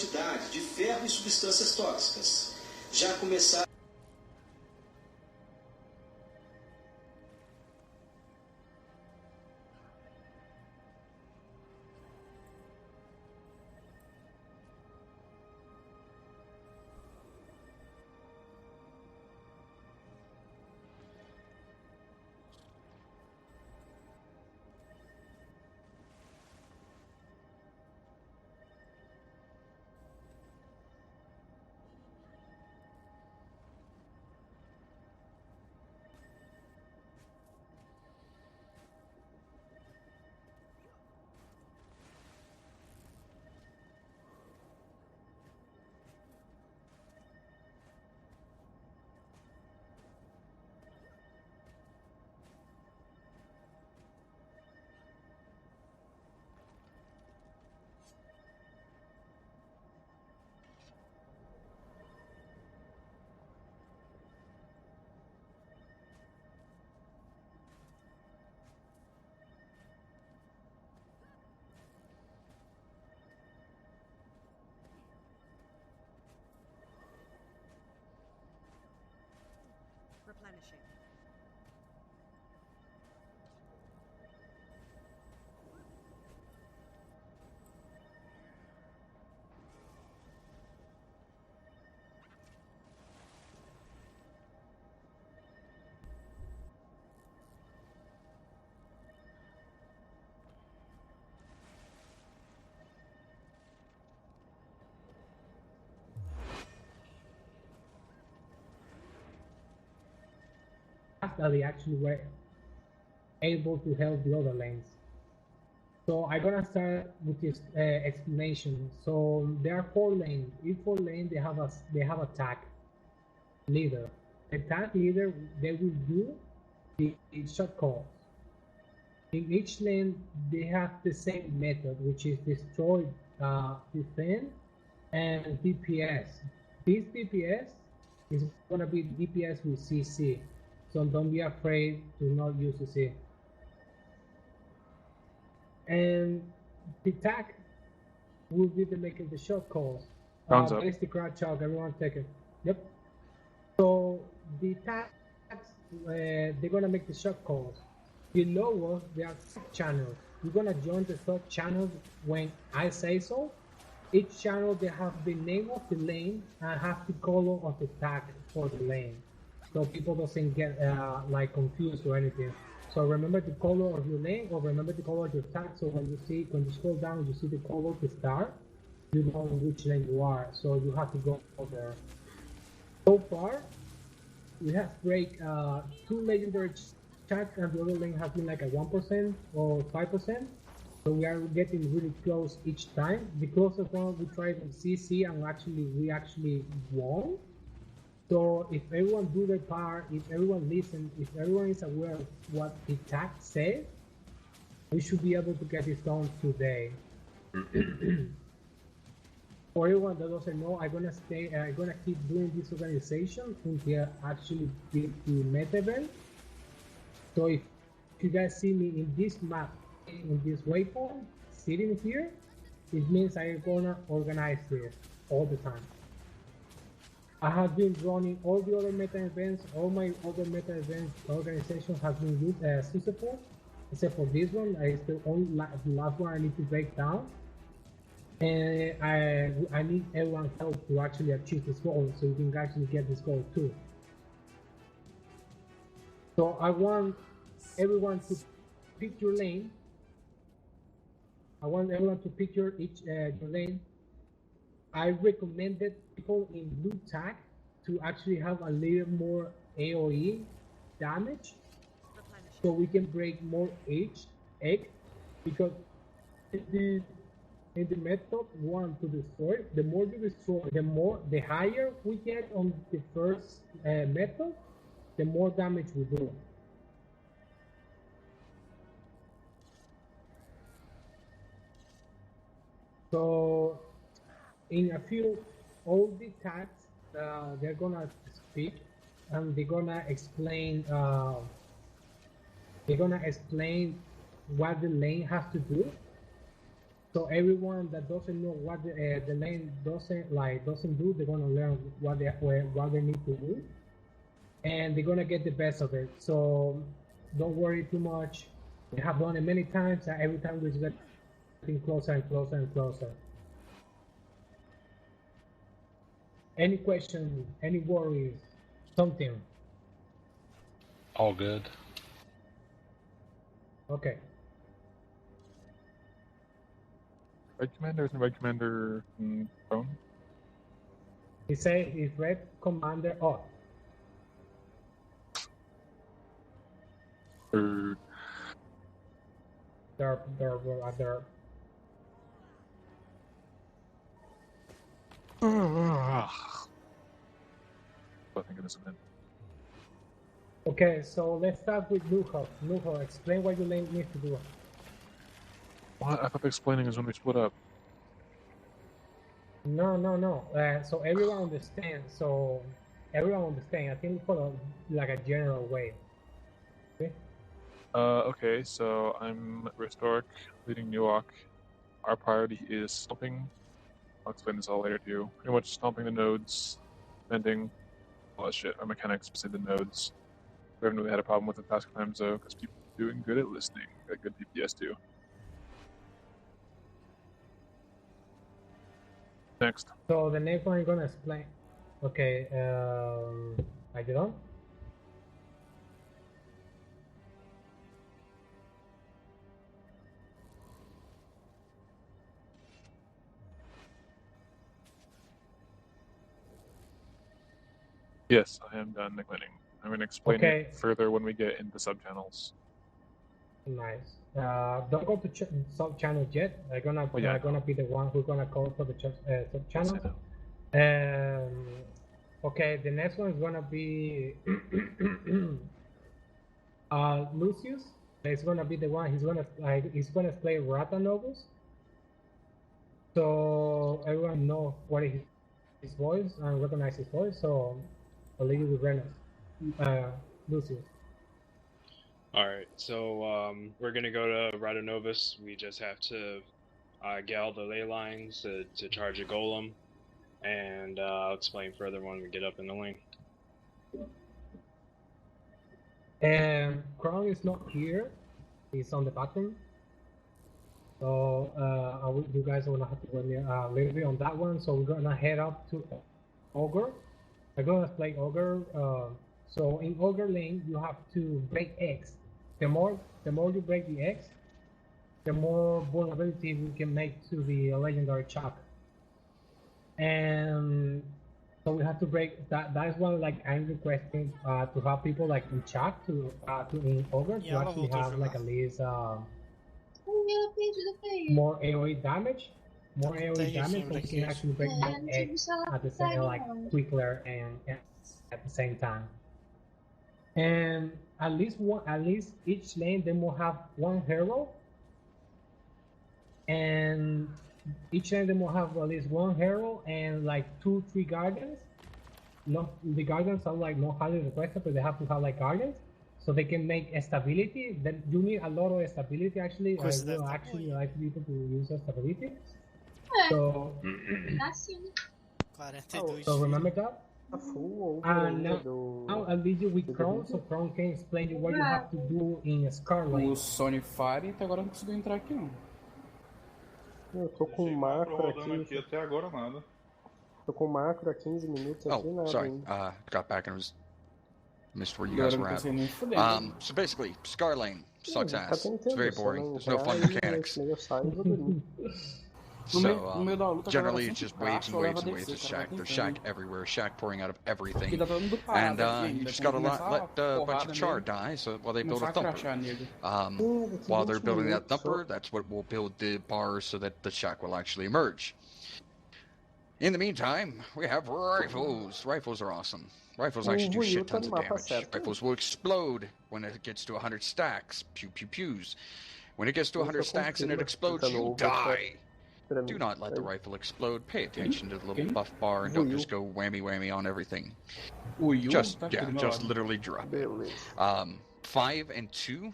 quantidade de ferro e substâncias tóxicas. Já começaram replenishing. That they actually were able to help the other lanes. So I'm gonna start with this explanation. So there are 4 lanes. Each 4 lane they have a tag leader. The tag leader, they will do the shot calls. In each lane they have the same method, which is destroy, defend, and DPS. This DPS is gonna be DPS with CC. So don't be afraid to not use CC. And the tag will be the making the shot calls. Ballistic crowd chalk, everyone take it. Yep. So the tags, they're gonna make the shot calls. Below us, there are channels. You're gonna join the sub channels when I say so. Each channel they have the name of the lane and have the color of the tag for the lane, so people doesn't get like confused or anything. So remember the color of your lane, or remember the color of your tag. So when you scroll down, you see the color of the star, you know which lane you are. So you have to go there. So far, we have break 2 legendary chats, and the other lane has been like a 1% or 5%. So we are getting really close each time. The closest one we tried with CC, and we actually won. So if everyone do their part, if everyone listens, if everyone is aware of what the tag says, we should be able to get this done today. For everyone that doesn't know, I'm gonna keep doing this organization until I actually beat the meta event. So if you guys see me in this map, in this waypoint, sitting here, it means I'm gonna organize this all the time. I have been running all the other meta events. All my other meta events organization has been successful, except for this one. It's the only the last one I need to break down, and I need everyone's help to actually achieve this goal, so you can actually get this goal too. So I want everyone to pick your lane. I want everyone to pick your lane. I recommended people in blue tag to actually have a little more AoE damage, so we can break more egg, because in the method 1 to destroy, the more you destroy, the higher we get on the first method, the more damage we do. So in a few, all the tags, they're gonna speak, and they're gonna explain what the lane has to do. So everyone that doesn't know what the lane doesn't do, they're gonna learn what they need to do, and they're gonna get the best of it. So don't worry too much. We have done it many times, and every time we're getting closer and closer and closer. Any questions? Any worries? Something? All good. Okay. Red Commander isn't Red Commander prone? He said he's Red Commander off. Or They're I think it is a min. Okay, so let's start with Lujo. Lujo, explain what your lane needs to do. What? I thought explaining is when we split up. No. So everyone understands. I think we follow like a general way. Okay. Okay, so I'm Ristork, leading Newok. Our priority is stomping. I'll explain this all later too. Pretty much stomping the nodes, mending, all that shit. Our mechanics beside the nodes. We haven't really had a problem with the task times though, because people are doing good at listening. Got good DPS too. Next. So the next one I'm gonna explain. Okay, I get on. Yes, I am done explaining. I'm going to explain it further when we get into sub-channels. Nice. Don't go to sub-channels yet. I'm gonna be the one who's gonna call for the sub-channels. Okay, the next one is gonna be Lucius. It's gonna be the one. He's gonna play Rata Novus. So everyone know what is his voice and recognize his voice. So I'll leave you with Renan. Lucius. Alright, so we're gonna go to Rata Novus. We just have to gal the ley lines to charge a golem, and I'll explain further when we get up in the link. And Crown is not here. He's on the bottom. So you guys are gonna have to wait a little bit on that one. So we're gonna head up to Ogre. I'm gonna play Ogre. So in Ogre lane, you have to break X. The more you break the X, the more vulnerability we can make to the legendary shock. And so we have to break that. That is one like I'm requesting to have people like in shock to in Ogre to actually have like at least more AoE damage. More AoE damage, so we can actually break that X at the same quicker and at the same time. And at least each lane they will have one hero, and each lane they will have at least one hero and like 2-3 guardians. No, the guardians are like not highly requested, but they have to have like guardians, so they can make stability. Then you need a lot of stability actually. I will actually like people to use stability. So remember that. Now I'll leave you with Kron, so Kron can explain you what you have to do in Scarlet. O Sony Fire até agora não conseguiu entrar aqui não. Eu tô com macro aqui até agora nada. Tô com macro há 15 minutos aqui, nada. Sorry, got back and was missed where you guys were at. So basically, Scar Lane sucks ass. It's very boring. There's no fun mechanics. So, generally it's just waves and waves and waves of shack. There's shack everywhere, shack pouring out of everything. And you just gotta let a bunch of char die so while they build a thumper. While they're building that thumper, that's what will build the bars so that the shack will actually emerge. In the meantime, we have rifles. Rifles are awesome. Rifles actually do shit tons of damage. Rifles will explode when it gets to 100 stacks. Pew pew pews. When it gets to 100 stacks and it explodes, you die. Do not let the rifle explode. Pay attention to the little buff bar and don't just go whammy whammy on everything. Just literally drop. 5 and 2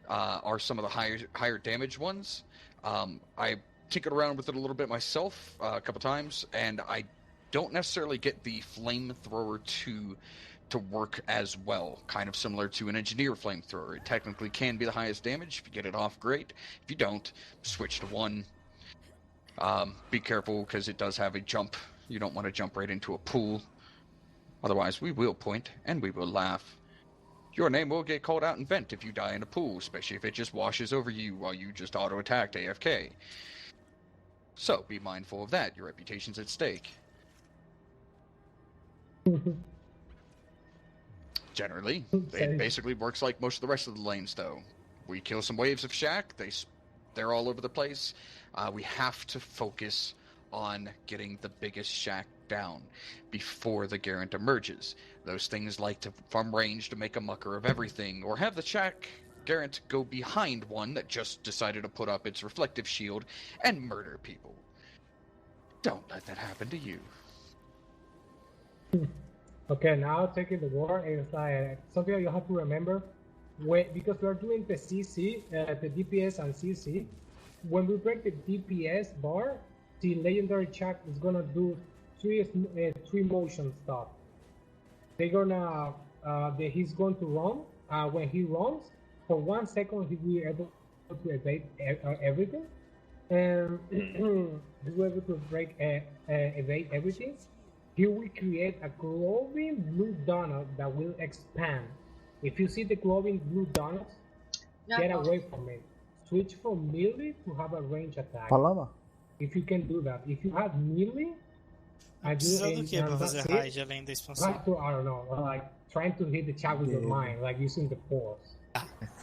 are some of the higher damage ones. I tinkered around with it a little bit myself a couple times, and I don't necessarily get the flamethrower to work as well. Kind of similar to an engineer flamethrower. It technically can be the highest damage. If you get it off, great. If you don't, switch to 1. Be careful, because it does have a jump. You don't want to jump right into a pool. Otherwise, we will point, and we will laugh. Your name will get called out in vent if you die in a pool, especially if it just washes over you while you just auto-attacked AFK. So, be mindful of that. Your reputation's at stake. Generally, it basically works like most of the rest of the lanes, though. We kill some waves of Shack, they're all over the place. We have to focus on getting the biggest Shack down before the Garant emerges. Those things like to, from range, to make a mucker of everything, or have the Shack Garant go behind one that just decided to put up its reflective shield and murder people. Don't let that happen to you. Okay, now taking the war, it's like something you have to remember, because we're doing the CC, the DPS and CC. When we break the DPS bar, the legendary Chuck is gonna do three motion stuff. They're gonna, he's going to run. When he runs, for 1 second he will be able to evade everything, and he will be able to evade everything. He will create a glowing blue donut that will expand. If you see the glowing blue donuts, get away from it. Switch from melee to have a range attack. If you can do that. If you have melee, precisa do que pra fazer raid além da expansão? I don't know, like trying to hit the chat with your mind, like using the force.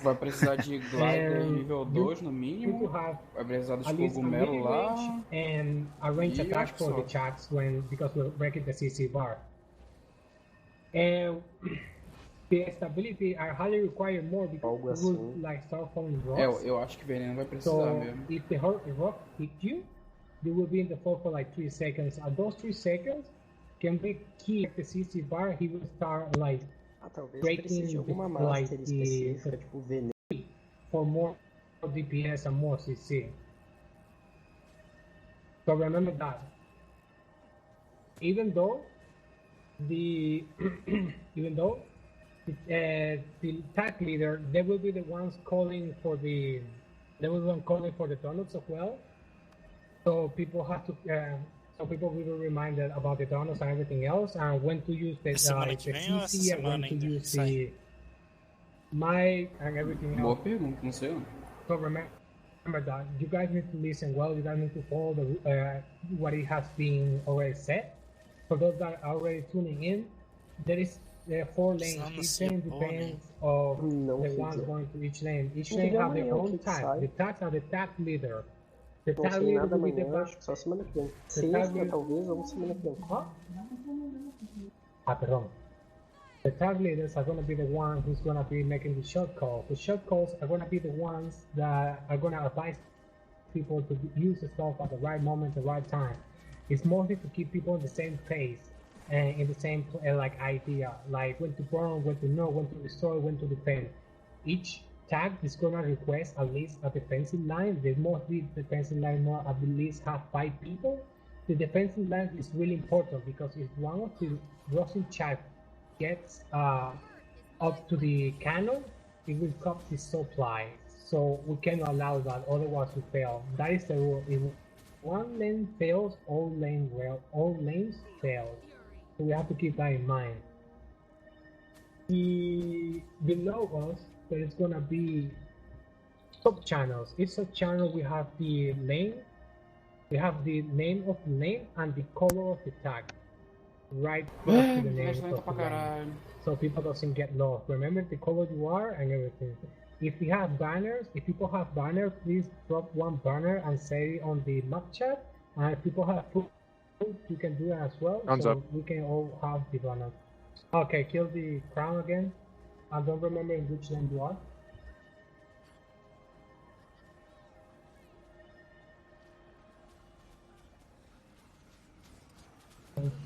Vai precisar de glider nível 2 no mínimo. Vai precisar dos cogumelos lá. And a range attack for the chats because we're breaking the CC bar. And the stability I highly require more because we will like start falling rocks. Eu acho que veneno vai precisar mesmo. If the rock hit you, you will be in the fall for like 3 seconds. And those 3 seconds can be key at the CC bar. He will start like breaking like the for more DPS and more CC. So remember that. Even though the tag leader, they will be the ones calling for the donuts as well. So people have to. So people will be reminded about the donuts and everything else, and when to use the CC and when to use the mic and everything else. Boa pergunta, não sei. So remember that you guys need to listen well. You guys need to follow what it has been already said. For those that are already tuning in, there is 4 lanes. Each lane depends of the ones going to each lane. Each lane have their own tag. The tags are the tag leader. The tag leader will be the back. Só semana que vem. Sexta, talvez, ou semana que vem. Perdón. The tag leaders are going to be the one who's going to be making the short calls. The short calls are going to be the ones that are going to advise people to use the stuff at the right moment, the right time. It's mostly to keep people in the same pace and in the same like idea, like when to burn, when to know, when to destroy, when to defend. Each tag is gonna request at least a defensive line. There must be defensive line more at least have 5 people. The defensive line is really important because if one of the Russian chat gets up to the cannon, it will cut the supply. So we cannot allow that, otherwise we fail. That is the rule. If one lane fails, all lanes fail. So we have to keep that in mind. Below us, there is gonna be sub channels. Each sub channel we have the lane, we have the name of the lane and the color of the tag right next to the name of the lane. So people doesn't get lost. Remember the color you are and everything. If we have banners, if people have banners, please drop 1 banner and say it on the map chat. And if people have food, you can do that as well. So we can all have the banner. Okay, kill the crown again. I don't remember in which lane you are.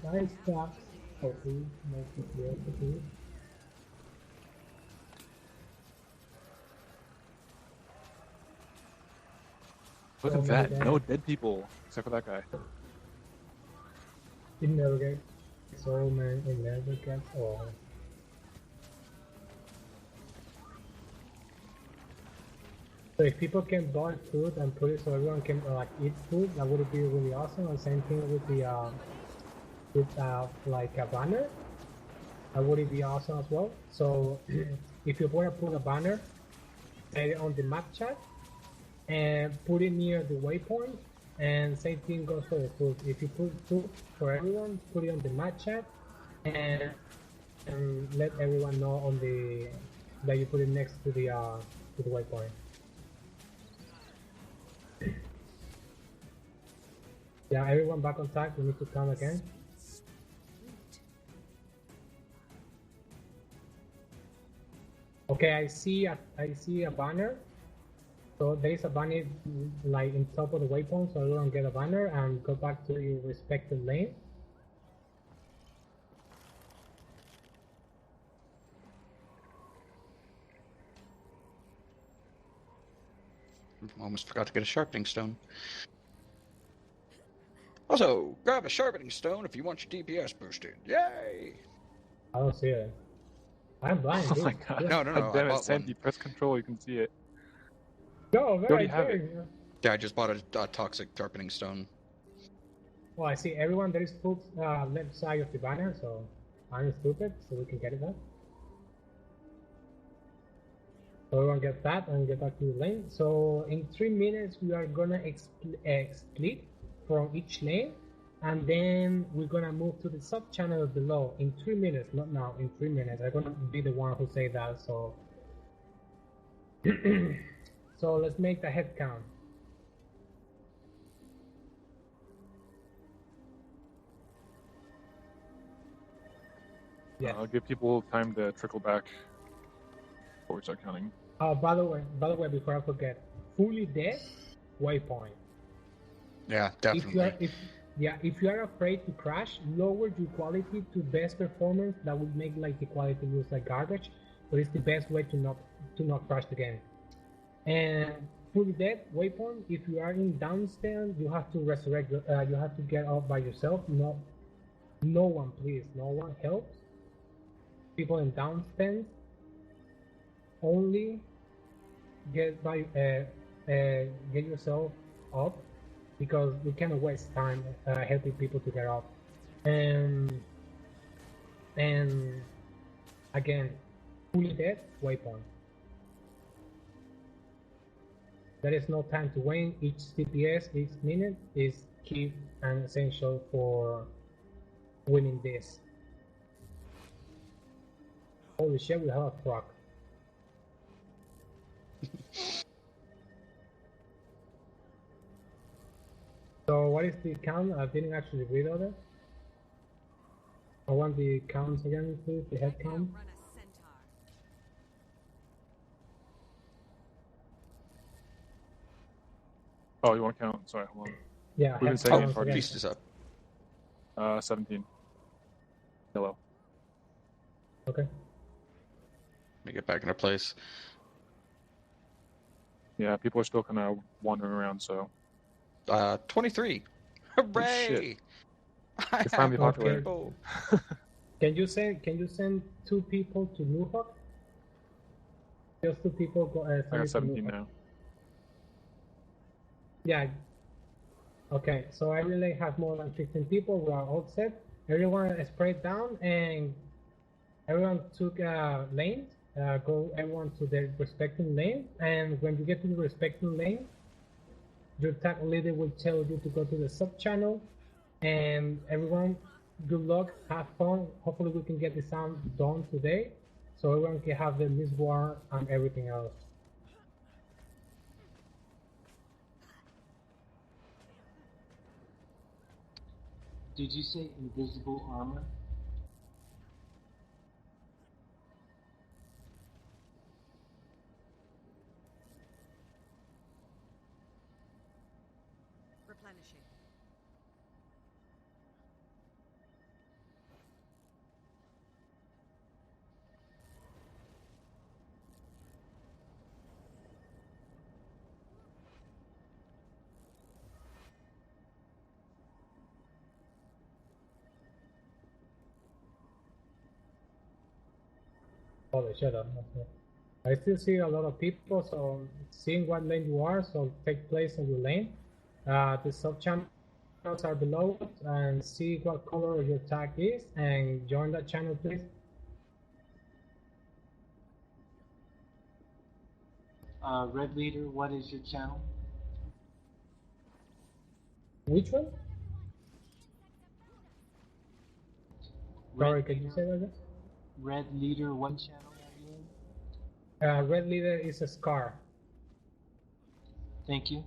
Nice stuff. Okay, nice. Look at that. No dead people, except for that guy. It never gets old, man. It never gets old. So if people can buy food and put it so everyone can like eat food, that would be really awesome. And same thing with the like a banner, that would be awesome as well. So if you want to put a banner, set it on the map chat and put it near the waypoint. And same thing goes for the food. If you put food for everyone, put it on the map chat and let everyone know on the that you put it next to the waypoint. Yeah, everyone back on track. We need to come again. Okay, I see a banner. So there is a banner like in top of the waypoint, so everyone get a banner and go back to your respective lane. Almost forgot to get a sharpening stone. Also, grab a sharpening stone if you want your DPS boosted. Yay! I don't see it. I'm blind. Oh my god. No. Damn it, Sandy, press control, you can see it. No, you already have it. Yeah, I just bought a toxic sharpening stone. Well, I see everyone there is put left side of the banner, so I'm stupid, so we can get it back. So everyone get that and get back to the lane. So in 3 minutes we are gonna split from each lane, and then we're gonna move to the sub channel below in 3 minutes, not now, in 3 minutes. I'm gonna be the one who say that, so so let's make the head count. Yeah, I'll give people time to trickle back before we start counting. By the way, before I forget, fully dead waypoint. Yeah, definitely. If you are afraid to crash, lower your quality to best performance. That would make like the quality looks like garbage, but it's the best way to not crash the game. And fully dead waypoint. If you are in downstairs, you have to resurrect. You have to get out by yourself. No one, please. No one helps. People in downstairs only get yourself up, because we cannot waste time helping people to get up. And again, fully dead waypoint. There is no time to wait. Each CPS, each minute is key and essential for winning this. Holy shit, we have a frog. So what is the count? I didn't actually read all that. I want the counts again, please, the head count. Oh, you want to count? Sorry, hold on. Yeah, we've been saying it. Beast is up. 17. Yellow. Okay. Let me get back into place. Yeah, people are still kind of wandering around, so. 23. Hooray! It's finally popular. Can you send 2 people to New Hawk? Just 2 people go. I got 17 now. Yeah. Okay, so I really have more than 15 people. We are all set. Everyone spread down, and everyone took lanes. Go everyone to their respective lane, and when you get to the respective lane, your tag leader will tell you to go to the sub channel. And everyone, good luck, have fun. Hopefully we can get the sound done today, so everyone can have the Miss War and everything else. Did you say invisible armor? Replenishing. Holy shit, I still see a lot of people, so seeing what lane you are, so take place in your lane. The sub-channels are below, and see what color your tag is, and join that channel, please. Red Leader, what is your channel? Which one? Sorry, could you say that again? Red Leader, what channel are you in? Red Leader is a Scar. Thank you.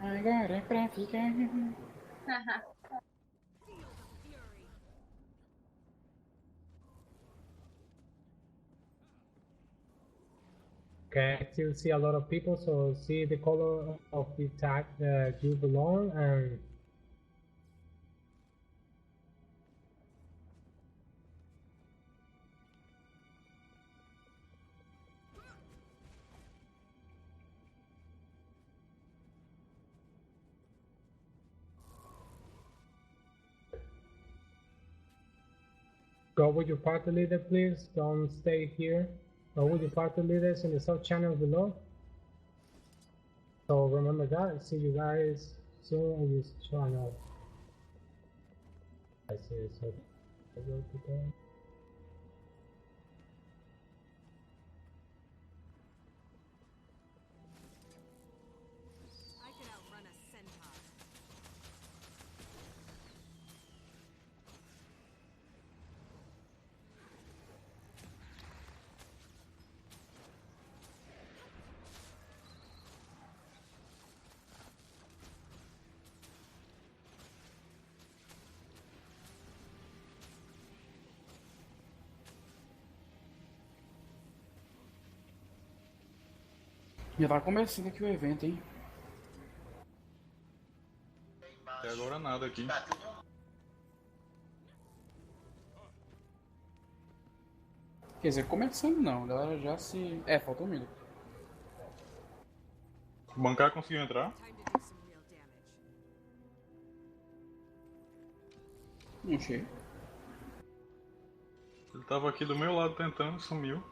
Agora é pra ficar. Okay, I still see a lot of people, so see the color of the tag that you belong, and go with your party leader, please. Don't stay here. Go with your party leaders in the sub channel below. So remember that. See you guys soon on this channel. I see. So Já tá começando aqui o evento, hein? Até agora nada aqui. Quer dizer, começando não, a galera já se... falta um minuto. O bancário conseguiu entrar? Não sei. Ele tava aqui do meu lado tentando, sumiu.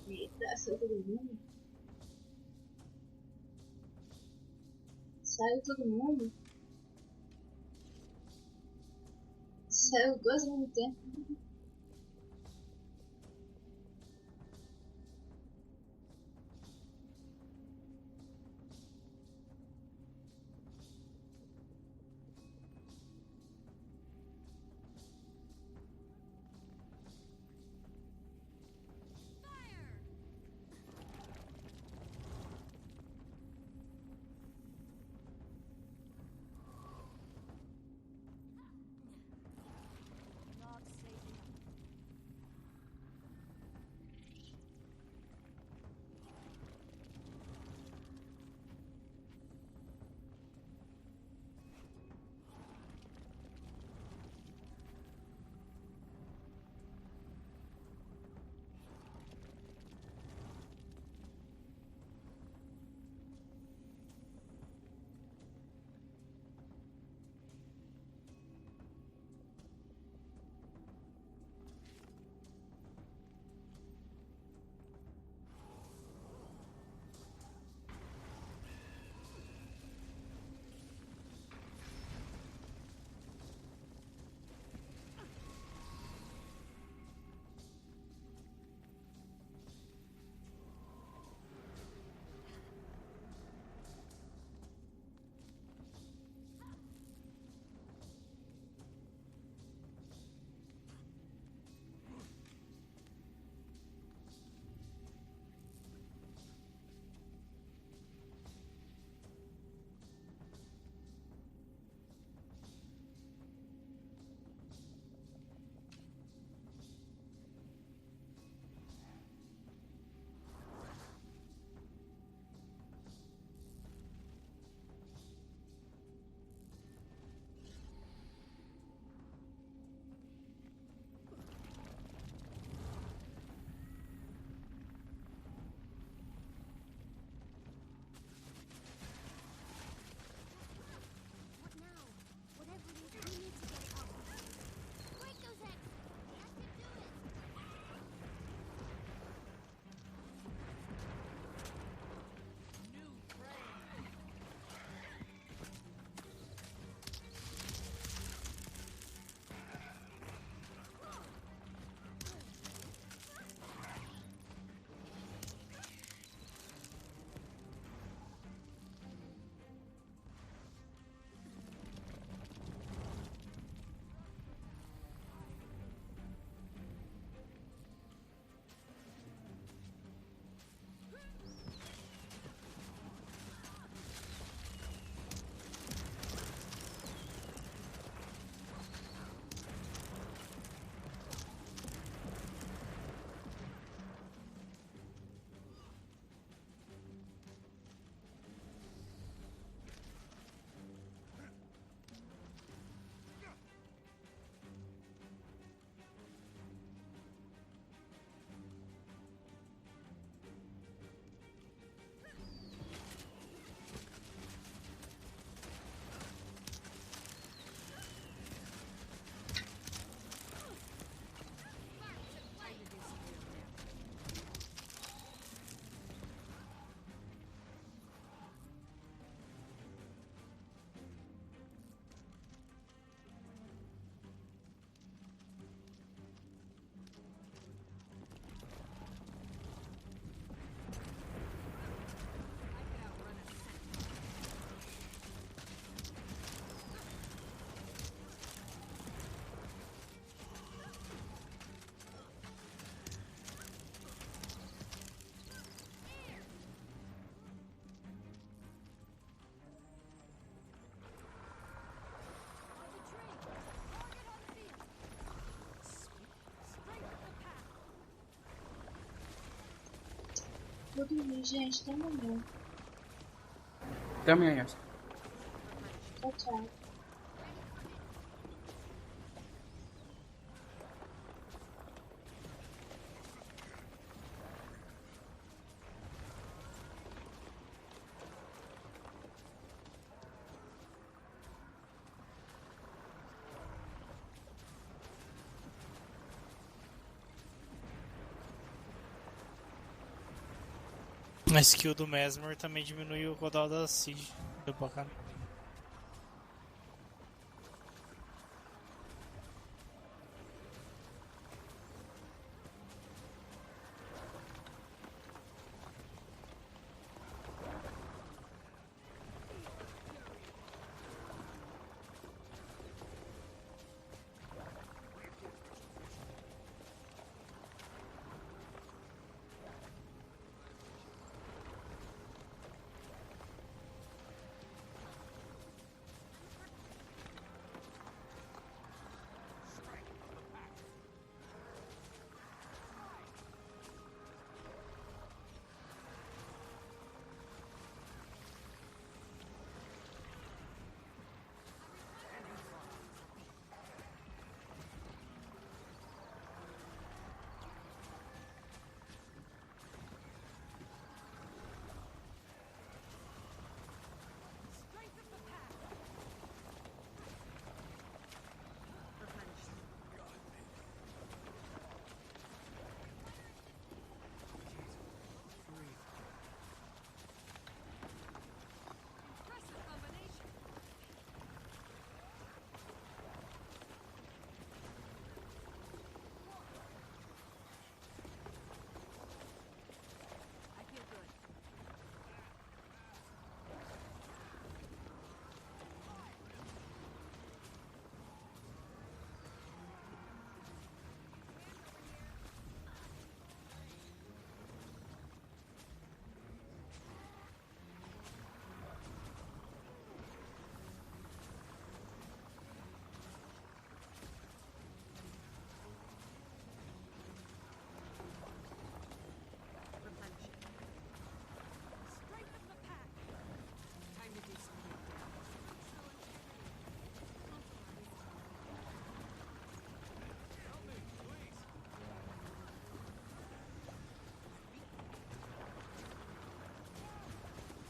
Eita, saiu todo mundo? Saiu todo mundo? Saiu dois ao mesmo tempo. Vou dormir, gente. Até amanhã. Até amanhã. Tchau, tchau. A skill do Mesmer também diminui o rodal da Siege. Deu pra cá.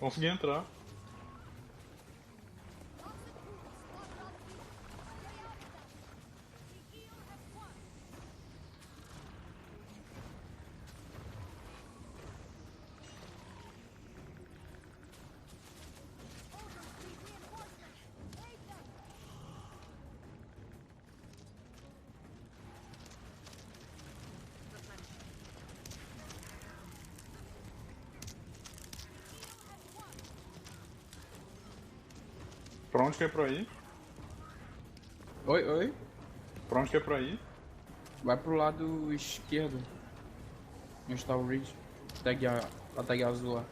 Consegui entrar. Pra onde que é pra ir? Oi, oi. Pra onde que é pra ir? Vai pro lado esquerdo. Onde tá o Reed. A tag azul lá.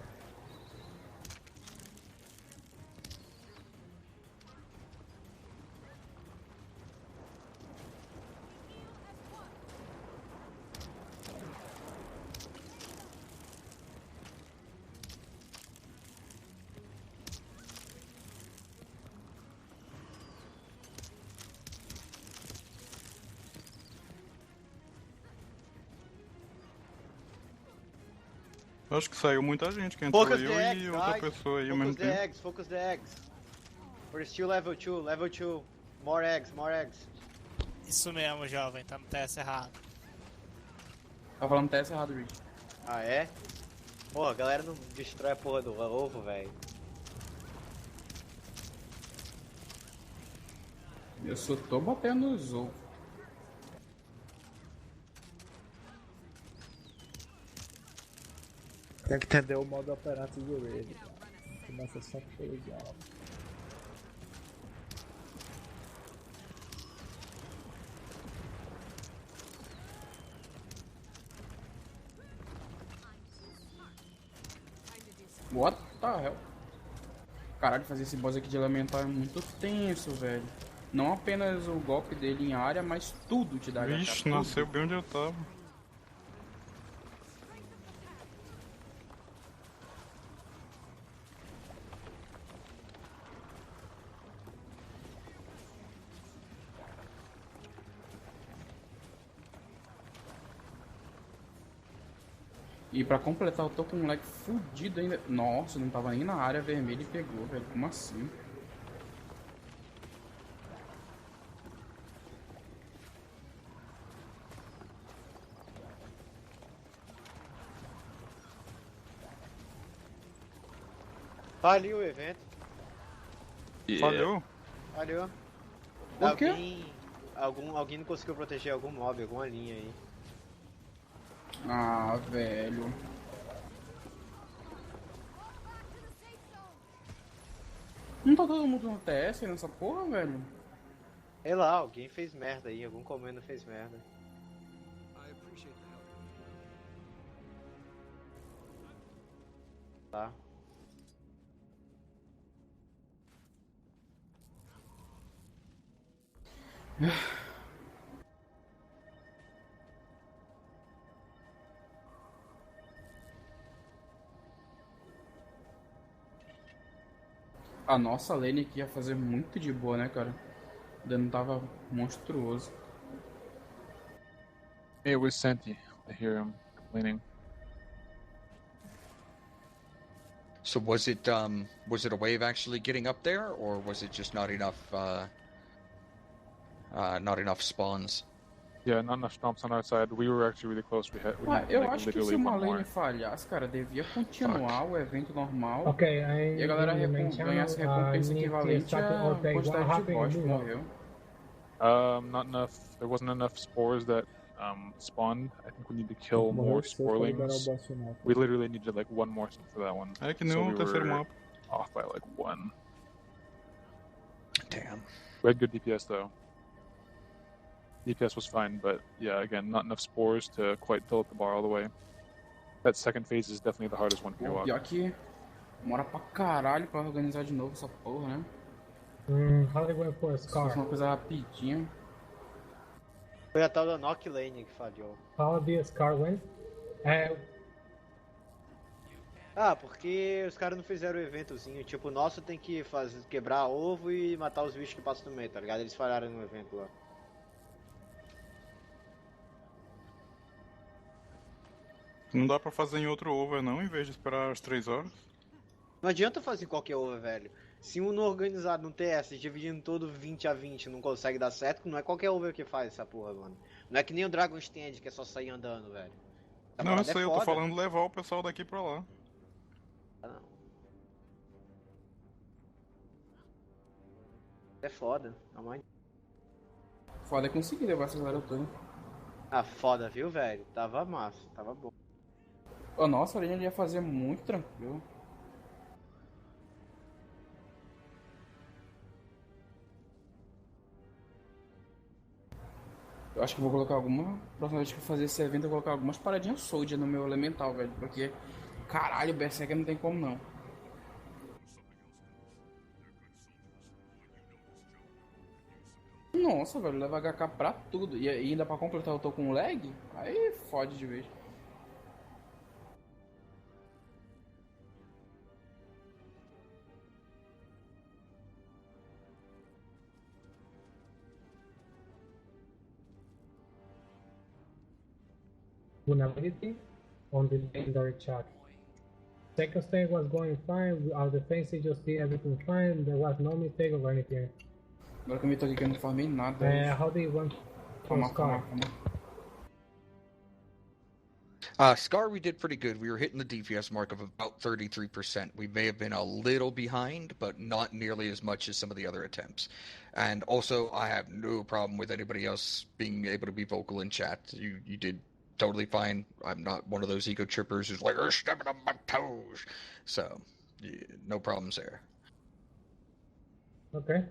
Eu acho que saiu muita gente, que entrou Focus eu the e eggs, outra guys. pessoa aí ao Focus mesmo the tempo. eggs, focus the eggs. We're still level 2, level 2. More eggs, more eggs. Isso mesmo, jovem, tá no TS errado. Tá falando TS errado, Reed. Ah, é? Porra, a galera não destrói a porra do ovo, velho. Eu só tô batendo os ovos. Tem que entender o modo operante do Raid. Começa sempre pelo diálogo. What the hell? Caralho, fazer esse boss aqui de elemental é muito tenso, velho. Não apenas o golpe dele em área, mas tudo te dá Vixe, HK, nasceu tudo. bem onde eu tava. E pra completar, eu tô com um lag fudido ainda. Nossa, não tava nem na área vermelha e pegou, velho. Como assim? Faliu o evento. Falhou? Falhou. Por quê? Alguém não conseguiu proteger algum mob, alguma linha aí. Ah, velho. Não tá todo mundo no TS nessa porra, velho? Sei lá, alguém fez merda aí, algum comando fez merda. Tá. A nossa lane aqui ia fazer muito de boa, né, cara? O dano tava monstruoso. It was Senti. I hear him complaining. So was it a wave actually getting up there, or was it just not enough spawns? Yeah, not enough stomps on our side. We were actually really close. Eu acho que se uma lane falhasse, cara, devia continuar o evento normal. Okay, e a galera ganhasse recompensa equivalente à quantidade de boss que morreu. Not enough. There wasn't enough spores that spawned. I think we need to kill more sporelings. We literally needed like one more for that one. É que nem o terceiro mapa. Off by like 1. Damn. We had good DPS though. DPS was fine, but yeah, again, not enough spores to quite fill up the bar all the way. That second phase is definitely the hardest one for you. Pior que demora pra caralho pra organizar de novo essa porra, né? How they went for a Scar? Uma coisa rapidinha. Foi a tal da Knock Lane que falhou. How the Scar went? Porque os caras não fizeram o eventozinho. Tipo, o nosso tem que quebrar ovo e matar os bichos que passam no meio, tá ligado? Eles falharam no evento lá. Não dá pra fazer em outro over não, em vez de esperar as 3 horas? Não adianta fazer em qualquer over, velho. Se um não organizado no TS, dividindo todo 20 a 20 não consegue dar certo, não é qualquer over que faz essa porra, mano. Não é que nem o Dragon Stand, que é só sair andando, velho. Não, eu sei, eu tô falando levar o pessoal daqui pra lá. Não. É foda, Foda é conseguir levar essa galera toda. Foda, viu, velho? Tava massa, tava bom. A nossa linha ia fazer muito tranquilo. Eu acho que vou colocar próxima vez que eu fazer esse evento, eu vou colocar algumas paradinhas soldier no meu elemental, velho. Porque, caralho, o Berserker não tem como não. Nossa, velho, leva HK pra tudo. E ainda pra completar eu tô com lag? Aí fode de vez. Vulnerability on the legendary track. Second stage was going fine, our defense just did everything fine, there was no mistake or anything. Agora que eu me toquei que eu não farmei nada. How do you want to Scar? Scar, we did pretty good. We were hitting the DPS mark of about 33%. We may have been a little behind, but not nearly as much as some of the other attempts. And also, I have no problem with anybody else being able to be vocal in chat. You did totally fine. I'm not one of those ego trippers who's like, "You're stepping on my toes." So, yeah, no problems there. Okay.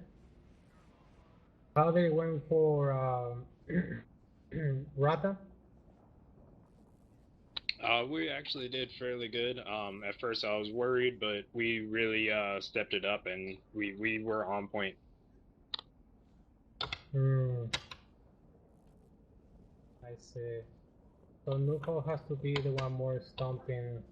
How they went for Rata? We actually did fairly good. At first I was worried, but we really stepped it up and we were on point. I see. So Nuko has to be the one more stomping.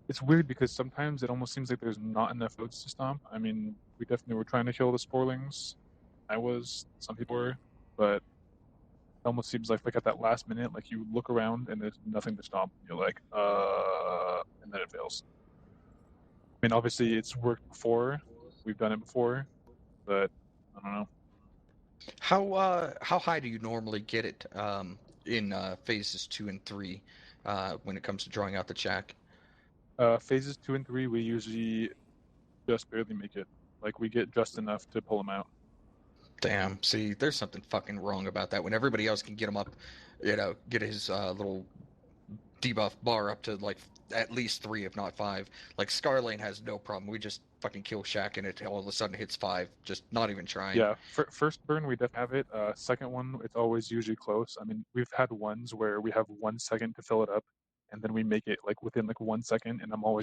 It's weird because sometimes it almost seems like there's not enough votes to stomp. I mean, we definitely were trying to kill the sporelings. Some people were, but it almost seems like at that last minute, like you look around and there's nothing to stomp. You're like, and then it fails. I mean, obviously it's worked before. We've done it before, but I don't know. How high do you normally get it in phases 2 and 3 when it comes to drawing out the check? Phases 2 and 3, we usually just barely make it. Like, we get just enough to pull them out. Damn, see, there's something fucking wrong about that. When everybody else can get him up, get his little debuff bar up to, like, at least 3, if not 5. Like, Scarlane has no problem. We just fucking kill Shaq and it all of a sudden hits 5. Just not even trying. Yeah, first burn, we definitely have it. Second one, it's always usually close. I mean, we've had ones where we have 1 second to fill it up, and then we make it, like, within, like, 1 second, and I'm always